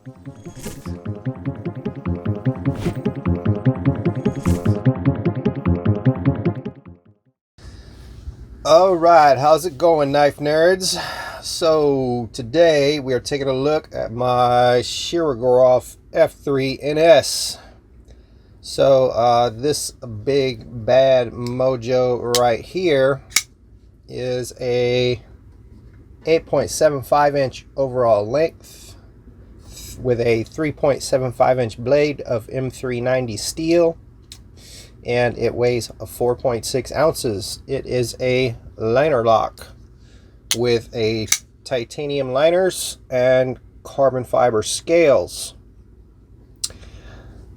All right, how's it going, knife nerds? So today we are taking a look at my Shirogorov F3NS. So this big bad mojo right here is a 8.75 inch overall length with a 3.75 inch blade of M390 steel, and it weighs 4.6 ounces. It is a liner lock with a titanium liners and carbon fiber scales.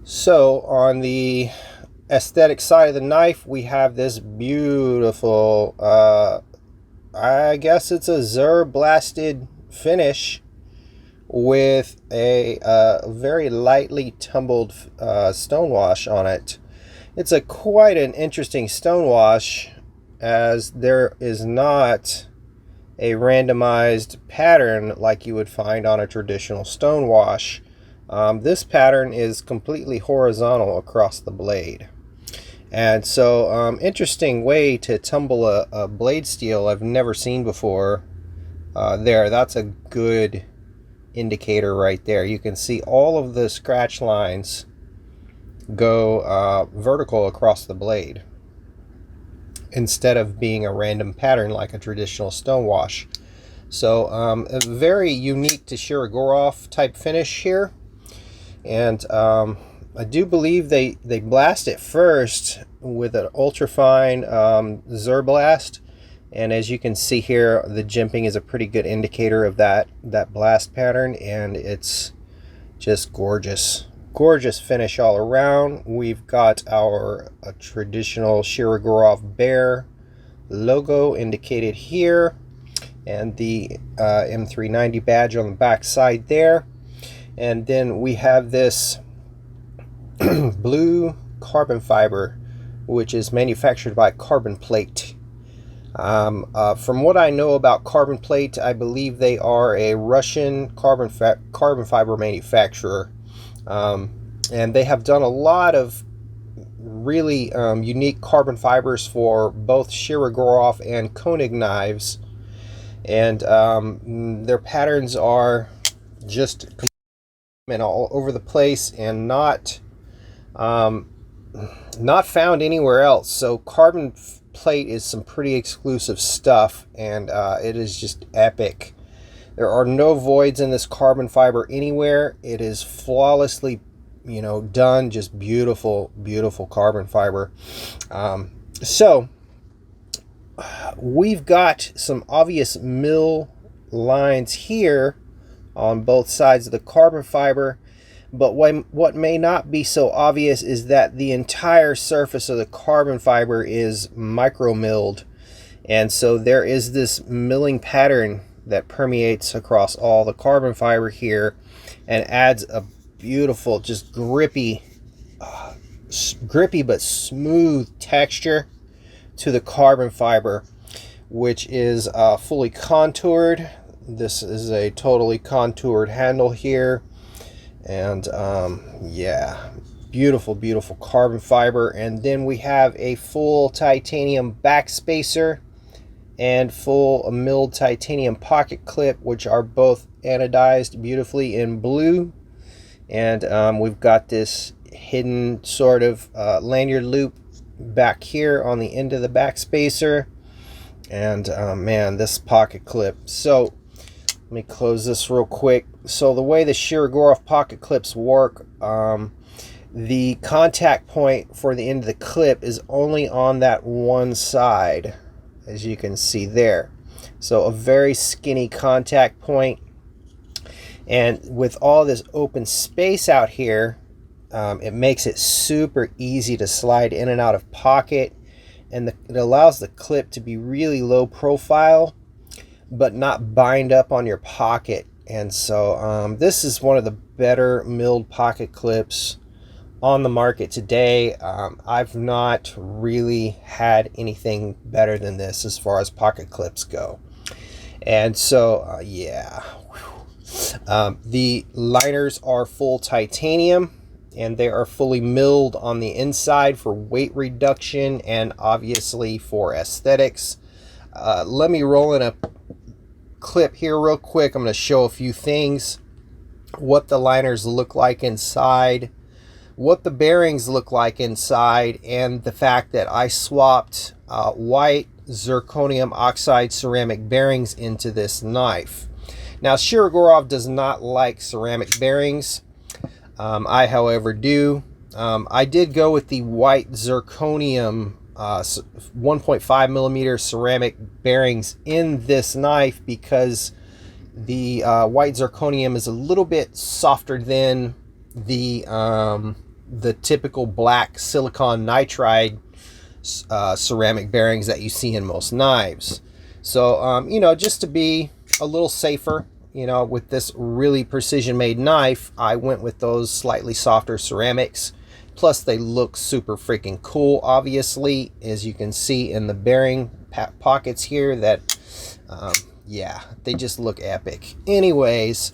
So on the aesthetic side of the knife, we have this beautiful, I guess it's a Zur blasted finish with a very lightly tumbled stonewash on it. It's quite an interesting stonewash, as there is not a randomized pattern like you would find on a traditional stonewash. This pattern is completely horizontal across the blade. And so interesting way to tumble a blade steel I've never seen before. That's a good indicator right there. You can see all of the scratch lines go vertical across the blade instead of being a random pattern like a traditional stonewash. So a very unique to Shirogorov type finish here. And I do believe they blast it first with an ultrafine Zur blast, and as you can see here, the jimping is a pretty good indicator of that blast pattern, and it's just gorgeous finish all around. We've got our traditional Shirogorov bear logo indicated here, and the M390 badge on the back side there. And then we have this blue carbon fiber, which is manufactured by Carbon Plate. From what I know about Carbon Plate, I believe they are a Russian carbon fiber manufacturer. And they have done a lot of really unique carbon fibers for both Shirogorov and Koenig knives, and their patterns are just all over the place and not found anywhere else. So Carbon Plate is some pretty exclusive stuff, and it is just epic. There are no voids in this carbon fiber anywhere. It is flawlessly, done. Just beautiful carbon fiber. So we've got some obvious mill lines here on both sides of the carbon fiber, but what may not be so obvious is that the entire surface of the carbon fiber is micro milled, and so there is this milling pattern that permeates across all the carbon fiber here and adds a beautiful, just grippy but smooth texture to the carbon fiber, which is fully contoured. This is a totally contoured handle here, and yeah, beautiful carbon fiber. And then we have a full titanium back spacer and full milled titanium pocket clip, which are both anodized beautifully in blue. And we've got this hidden sort of lanyard loop back here on the end of the back spacer. And man, this pocket clip. So let me close this real quick. So the way the Shirogorov pocket clips work, the contact point for the end of the clip is only on that one side, as you can see there. So a very skinny contact point. And with all this open space out here, it makes it super easy to slide in and out of pocket, and it allows the clip to be really low profile but not bind up on your pocket. And so this is one of the better milled pocket clips on the market today. I've not really had anything better than this as far as pocket clips go. And so yeah, The liners are full titanium, and they are fully milled on the inside for weight reduction and obviously for aesthetics. Let me roll in a clip here real quick. I'm going to show a few things, what the liners look like inside, what the bearings look like inside, and the fact that I swapped white zirconium oxide ceramic bearings into this knife. Now, Shirogorov does not like ceramic bearings. I, however, do. I did go with the white zirconium 1.5 millimeter ceramic bearings in this knife because the white zirconium is a little bit softer than the typical black silicon nitride ceramic bearings that you see in most knives. So, you know, just to be a little safer, you know, with this really precision made knife, I went with those slightly softer ceramics. Plus, they look super freaking cool, obviously, as you can see in the bearing pockets here that, yeah, they just look epic. Anyways,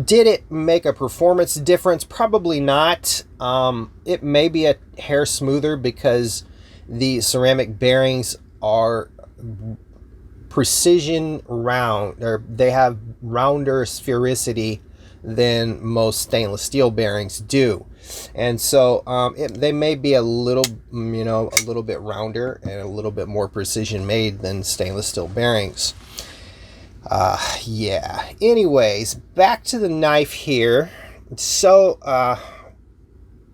did it make a performance difference? Probably not. It may be a hair smoother because the ceramic bearings are precision round, or they have rounder sphericity than most stainless steel bearings do. And so they may be a little, you know, a little bit rounder and a little bit more precision made than stainless steel bearings. Yeah. Anyways, back to the knife here. So,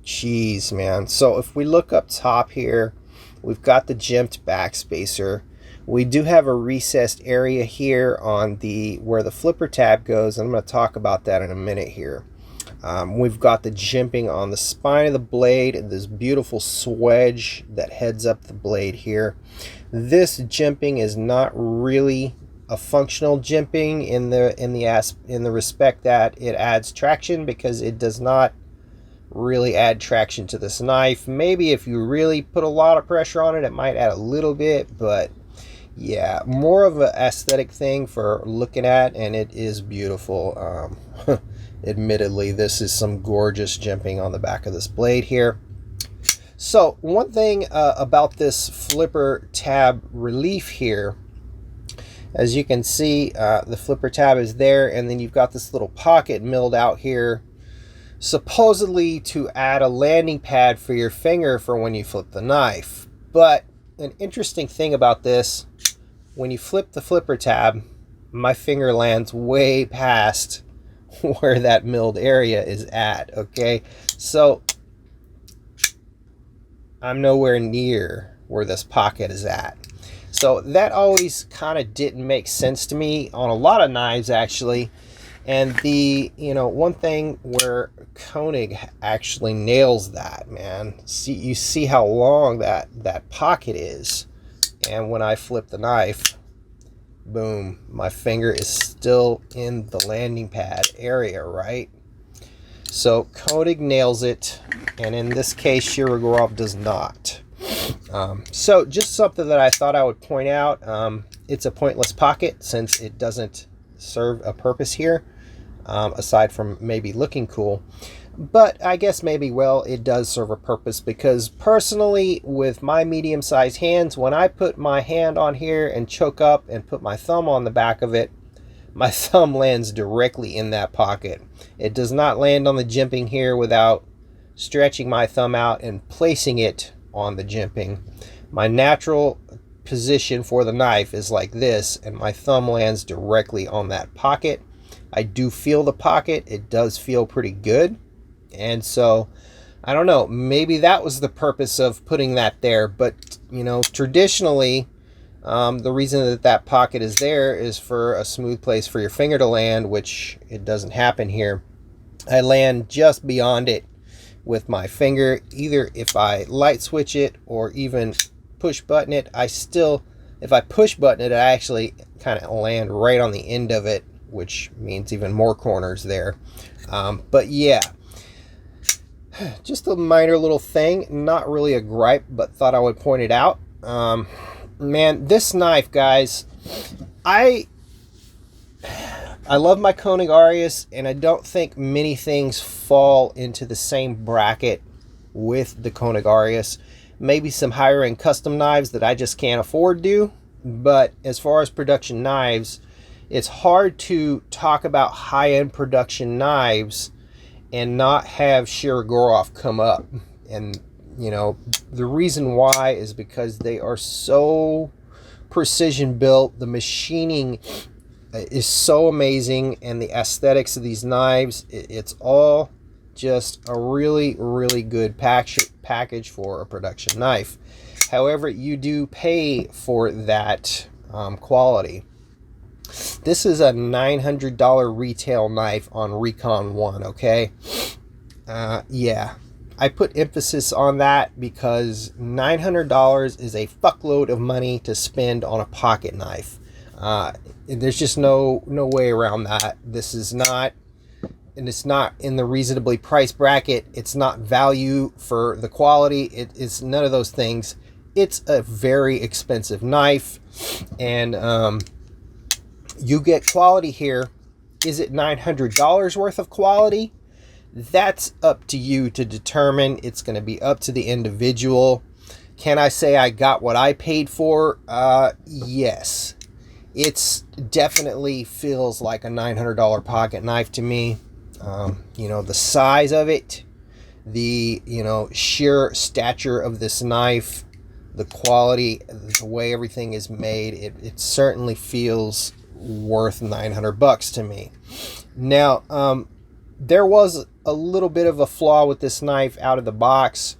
geez, man. So if we look up top here, we've got the jimped backspacer. We do have a recessed area here on the where the flipper tab goes, and I'm going to talk about that in a minute here. We've got the jimping on the spine of the blade, and this beautiful swedge that heads up the blade here. This jimping is not really a functional jimping in the respect that it adds traction, because it does not really add traction to this knife. Maybe if you really put a lot of pressure on it, it might add a little bit, but yeah, more of an aesthetic thing for looking at, and it is beautiful. Admittedly, this is some gorgeous jimping on the back of this blade here. So one thing about this flipper tab relief here, as you can see, the flipper tab is there, and then you've got this little pocket milled out here, supposedly to add a landing pad for your finger for when you flip the knife. But an interesting thing about this, when you flip the flipper tab, my finger lands way past where that milled area is at, okay? So I'm nowhere near where this pocket is at. So that always kind of didn't make sense to me on a lot of knives, actually. And the, you know, one thing where Koenig actually nails that, man. See, you see how long that pocket is. And when I flip the knife, boom, my finger is still in the landing pad area, right? So Koenig nails it, and in this case, Shirogorov does not. So just something that I thought I would point out. It's a pointless pocket since it doesn't serve a purpose here, aside from maybe looking cool. But I guess maybe, well, it does serve a purpose, because personally, with my medium-sized hands, when I put my hand on here and choke up and put my thumb on the back of it, my thumb lands directly in that pocket. It does not land on the jimping here without stretching my thumb out and placing it on the jimping. My natural position for the knife is like this, and my thumb lands directly on that pocket. I do feel the pocket. It does feel pretty good. And so, I don't know, maybe that was the purpose of putting that there. But, you know, traditionally, the reason that pocket is there is for a smooth place for your finger to land, which it doesn't happen here. I land just beyond it with my finger. Either if I light switch it or even push button it, if I push button it, I actually kind of land right on the end of it, which means even more corners there. But yeah. Just a minor little thing, not really a gripe, but thought I would point it out. Man, this knife, guys, I I love my Koenig Arius, and I don't think many things fall into the same bracket with the Koenig Arius. Maybe some higher end custom knives that I just can't afford to, but as far as production knives, it's hard to talk about high end production knives and not have Shirogorov come up. And you know, the reason why is because they are so precision built. The machining is so amazing, and the aesthetics of these knives, it's all just a really, really good package for a production knife. However, you do pay for that quality. This is a $900 retail knife on Recon 1, okay? Yeah, I put emphasis on that because $900 is a fuckload of money to spend on a pocket knife. There's just no way around that. This is not, and it's not in the reasonably priced bracket. It's not value for the quality. It's none of those things. It's a very expensive knife, and you get quality here. Is it $900 worth of quality? That's up to you to determine. It's going to be up to the individual. Can I say I got what I paid for? Yes. It's definitely feels like a $900 pocket knife to me. You know, the size of it, the, you know, sheer stature of this knife, the quality, the way everything is made, it certainly feels worth $900 to me. Now, there was a little bit of a flaw with this knife out of the box.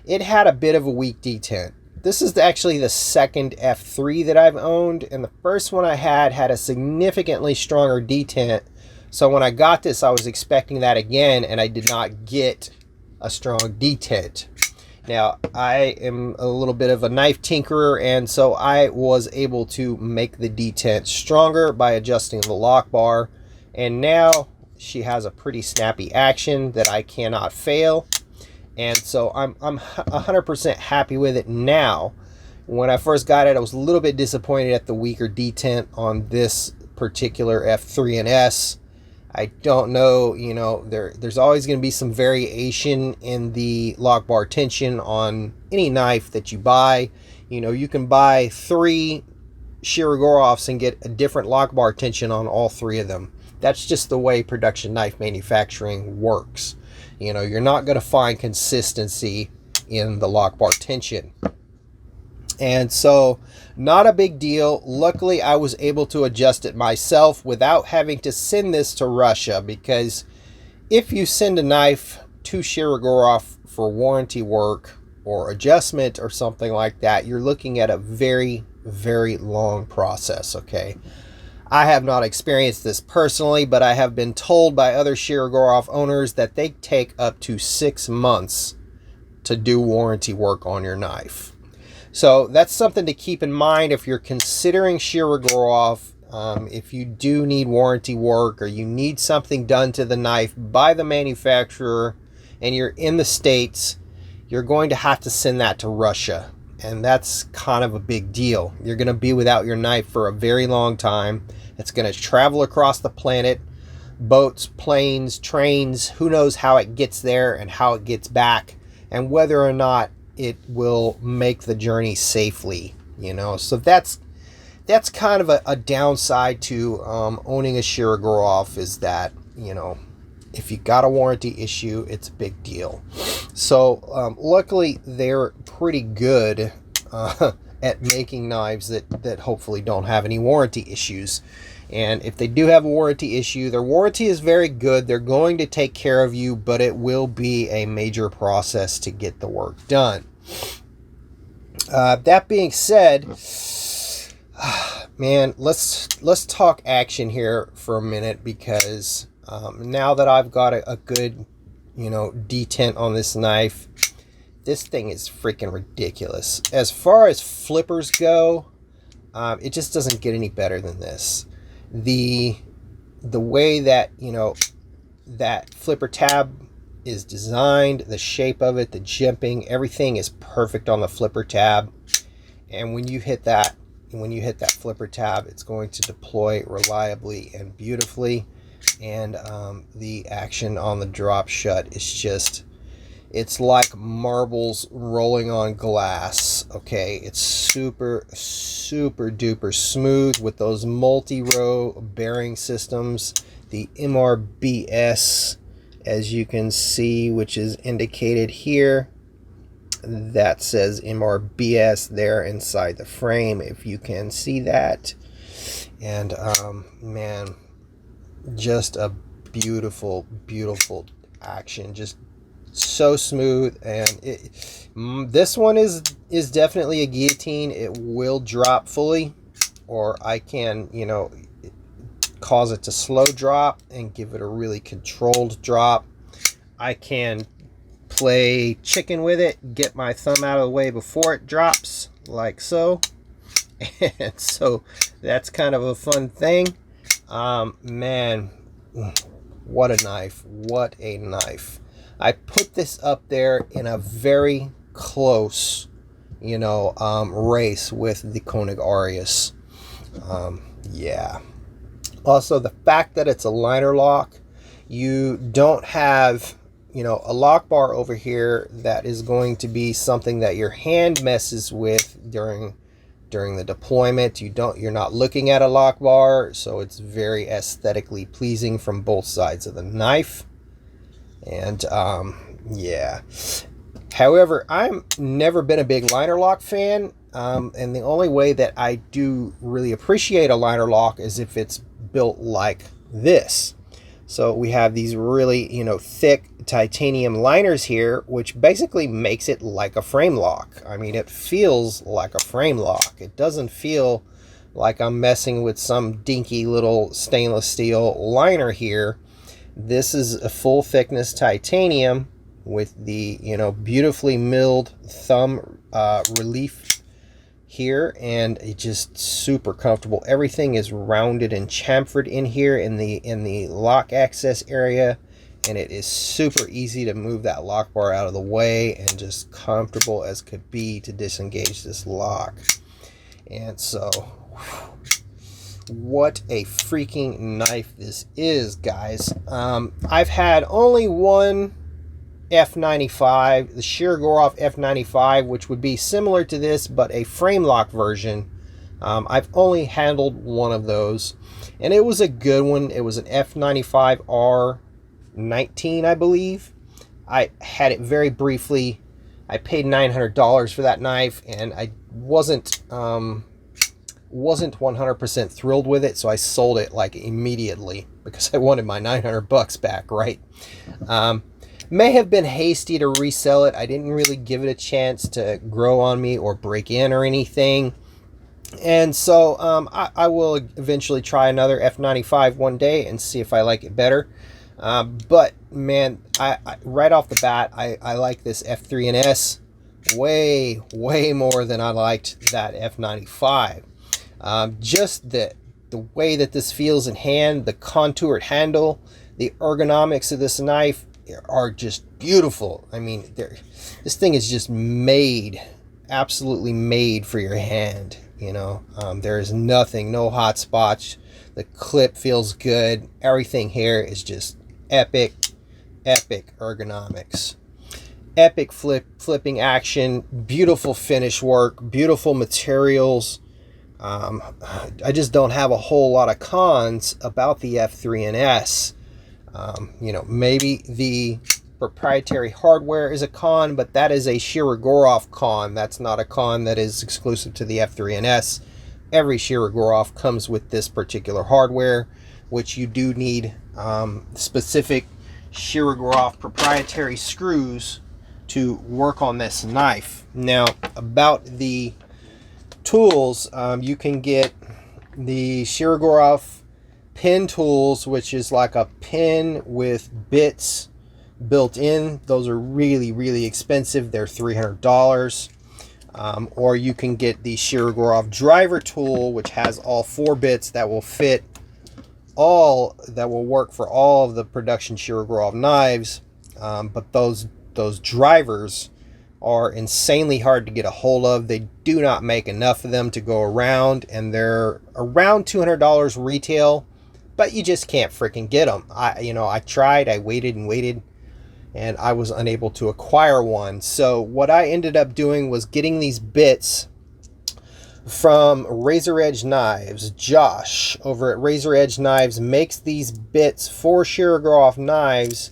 It had a bit of a weak detent. This is actually the second F3 that I've owned, and the first one I had a significantly stronger detent. So when I got this, I was expecting that again, and I did not get a strong detent. Now, I am a little bit of a knife tinkerer, and so I was able to make the detent stronger by adjusting the lock bar, and now she has a pretty snappy action that I cannot fail. And so I'm 100% happy with it now. When I first got it, I was a little bit disappointed at the weaker detent on this particular F3 and S. I don't know, you know, there's always going to be some variation in the lock bar tension on any knife that you buy. You know, you can buy 3 Shirogorovs and get a different lock bar tension on all 3 of them. That's just the way production knife manufacturing works. You know, you're not going to find consistency in the lock bar tension. And so, not a big deal. Luckily, I was able to adjust it myself without having to send this to Russia, because if you send a knife to Shirogorov for warranty work or adjustment or something like that, you're looking at a very, very long process, okay? I have not experienced this personally, but I have been told by other Shirogorov owners that they take up to 6 months to do warranty work on your knife. So that's something to keep in mind if you're considering Shirogorov. If you do need warranty work or you need something done to the knife by the manufacturer and you're in the States, you're going to have to send that to Russia. And that's kind of a big deal. You're going to be without your knife for a very long time. It's going to travel across the planet, boats, planes, trains. Who knows how it gets there and how it gets back, and whether or not it will make the journey safely, you know. So that's kind of a downside to owning a Shirogorov, is that, you know, if you got a warranty issue, it's a big deal. So luckily they're pretty good at making knives that hopefully don't have any warranty issues. And if they do have a warranty issue, their warranty is very good. They're going to take care of you, but it will be a major process to get the work done. That being said, man, let's talk action here for a minute, because now that I've got a good, you know, detent on this knife, this thing is freaking ridiculous. As far as flippers go, it just doesn't get any better than this. The way that, you know, that flipper tab is designed, the shape of it, the jimping, everything is perfect on the flipper tab. And when you hit that when you hit that flipper tab, it's going to deploy reliably and beautifully. And the action on the drop shut is just, it's like marbles rolling on glass. Okay, it's super duper smooth with those multi-row bearing systems. The MRBS, as you can see, which is indicated here, that says MRBS there inside the frame, if you can see that. And man, just a beautiful action, just so smooth. And this one is definitely a guillotine. It will drop fully, or I can, you know, cause it to slow drop and give it a really controlled drop. I can play chicken with it, get my thumb out of the way before it drops, like so. And so that's kind of a fun thing. Man, what a knife, what a knife. I put this up there in a very close, you know, race with the Koenig Arius. Yeah. Also, the fact that it's a liner lock, you don't have, you know, a lock bar over here that is going to be something that your hand messes with during the deployment. You're not looking at a lock bar, so it's very aesthetically pleasing from both sides of the knife. And yeah. However, I've never been a big liner lock fan, and the only way that I do really appreciate a liner lock is if it's built like this. So we have these really, you know, thick titanium liners here, which basically makes it like a frame lock. I mean, it feels like a frame lock. It doesn't feel like I'm messing with some dinky little stainless steel liner here. This is a full thickness titanium with the, you know, beautifully milled thumb relief here, and it's just super comfortable. Everything is rounded and chamfered in here in the lock access area, and it is super easy to move that lock bar out of the way, and just comfortable as could be to disengage this lock. And so, what a freaking knife this is, guys. I've had only one F95, the Shirogorov F95, which would be similar to this but a frame lock version. I've only handled one of those, and it was a good one. It was an F95R19, I believe. I had it very briefly. I paid $900 for that knife, and I wasn't 100% thrilled with it, so I sold it like immediately because I wanted my $900 back, right? May have been hasty to resell it. I didn't really give it a chance to grow on me or break in or anything. And so I will eventually try another F95 one day and see if I like it better. But man, I right off the bat, I like this F3NS way more than I liked that F95. Just the way that this feels in hand, the contoured handle, the ergonomics of this knife are just beautiful. I mean, this thing is just made, absolutely made for your hand, you know. There is nothing, no hot spots. The clip feels good. Everything here is just epic ergonomics. Epic flipping action, beautiful finish work, beautiful materials. I just don't have a whole lot of cons about the F3NS. You know, maybe the proprietary hardware is a con, but that is a Shirogorov con. That's not a con that is exclusive to the F3NS. Every Shirogorov comes with this particular hardware, which you do need specific Shirogorov proprietary screws to work on this knife. Now, about the tools, you can get the Shirogorov pin tools, which is like a pin with bits built in. Those are really expensive. They're $300. Or you can get the Shirogorov driver tool, which has all 4 bits that will fit all, that will work for all of the production Shirogorov knives. But those drivers are insanely hard to get a hold of. They do not make enough of them to go around, and they're around $200 retail, but you just can't freaking get them. I tried, I waited and waited, and I was unable to acquire one. So what I ended up doing was getting these bits from Razor Edge Knives. Josh over at Razor Edge Knives makes these bits for Shirogorov knives.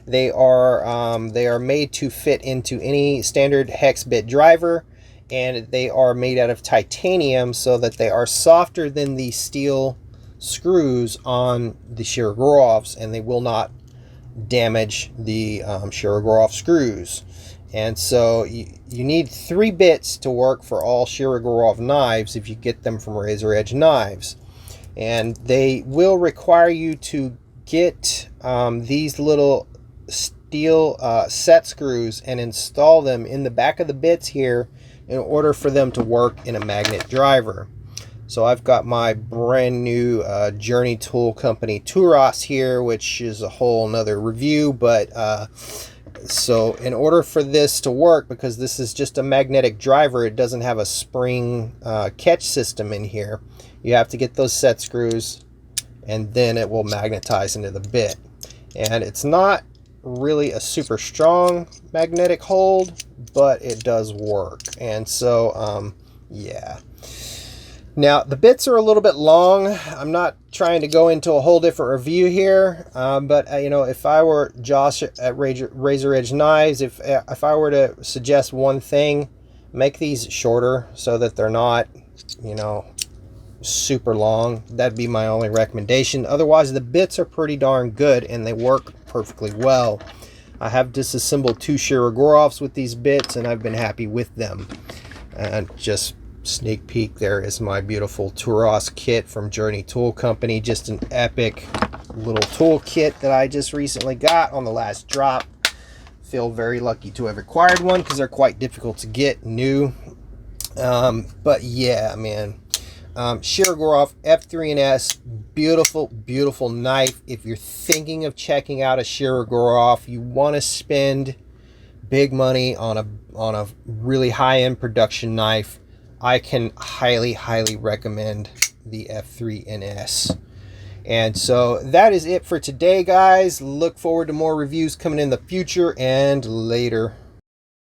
They are made to fit into any standard hex bit driver, and they are made out of titanium so that they are softer than the steel screws on the Shirogorovs, and they will not damage the Shirogorov screws. And so you need 3 bits to work for all Shirogorov knives if you get them from Razor Edge Knives. And they will require you to get these little steel set screws and install them in the back of the bits here in order for them to work in a magnet driver. So I've got my brand new Journey Tool Company Turos here, which is a whole nother review, but so in order for this to work, because this is just a magnetic driver, it doesn't have a spring catch system in here, you have to get those set screws, and then it will magnetize into the bit. And it's not really a super strong magnetic hold, but it does work. And so yeah. Now, the bits are a little bit long. I'm not trying to go into a whole different review here, but if I were Josh at Razor Edge Knives, if I were to suggest one thing, make these shorter so that they're not, super long. That'd be my only recommendation. Otherwise, the bits are pretty darn good, and they work perfectly well. I have disassembled 2 Shirogorovs with these bits, and I've been happy with them. And just sneak peek, there is my beautiful Turos kit from Journey Tool Company. Just an epic little tool kit that I just recently got on the last drop. Feel very lucky to have acquired one because they're quite difficult to get new. But yeah, man, Shirogorov F3NS, beautiful, beautiful knife. If you're thinking of checking out a Shirogorov, you want to spend big money on a really high-end production knife, I can highly, highly recommend the F3NS. And so that is it for today, guys. Look forward to more reviews coming in the future, and later.